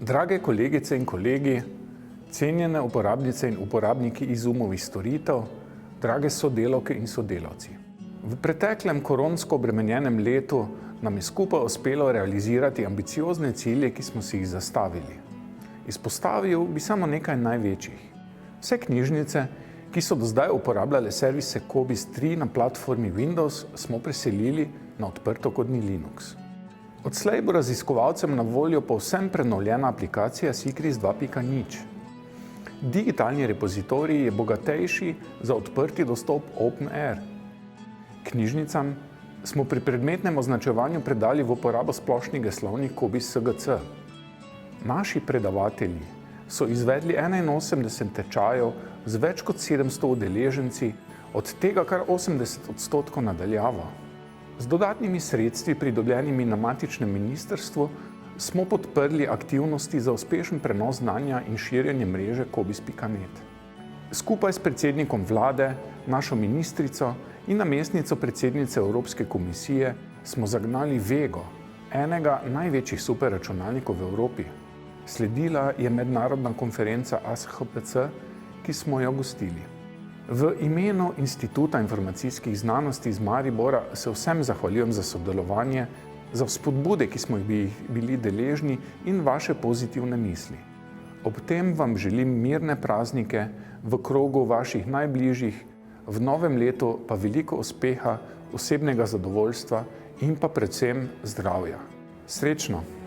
Drage kolegice in kolegi, cenjene uporabnice in uporabniki Izumovih storitev, drage sodelavke in sodelavci. V preteklem koronsko obremenjenem letu nam je skupaj uspelo realizirati ambiciozne cilje, ki smo si jih zastavili. Izpostavil bi samo nekaj največjih. Vse knjižnice, ki so do zdaj uporabljale servise Cobis 3 na platformi Windows, smo preselili na odprtokodni Linux. Odslej bo raziskovalcem na voljo povsem prenovljena aplikacija Sicris 2.0. Digitalni repozitorij je bogatejši za odprti dostop OpenAir. Knjižnicam smo pri predmetnem označevanju predali v uporabo splošni geslovnik Cobis SGC. Naši predavatelji so izvedli 81 tečajev z več kot 700 udeleženci, od tega kar 80% nadaljavo. Z dodatnimi sredstvi, pridobljenimi na matičnem ministrstvu, smo podprli aktivnosti za uspešen prenos znanja in širjenje mreže Cobis.net. Skupaj s predsednikom vlade, našo ministrico in namestnico predsednice Evropske komisije smo zagnali Vego, enega največjih superračunalnikov v Evropi. Sledila je mednarodna konferenca ASHPC, ki smo jo gostili. V imenu Instituta informacijskih znanosti iz Maribora se vsem zahvaljujem za sodelovanje, za vzpodbude, ki smo jih bili deležni in vaše pozitivne misli. Ob tem vam želim mirne praznike v krogu vaših najbližjih, v novem letu pa veliko uspeha, osebnega zadovoljstva in pa predvsem zdravja. Srečno!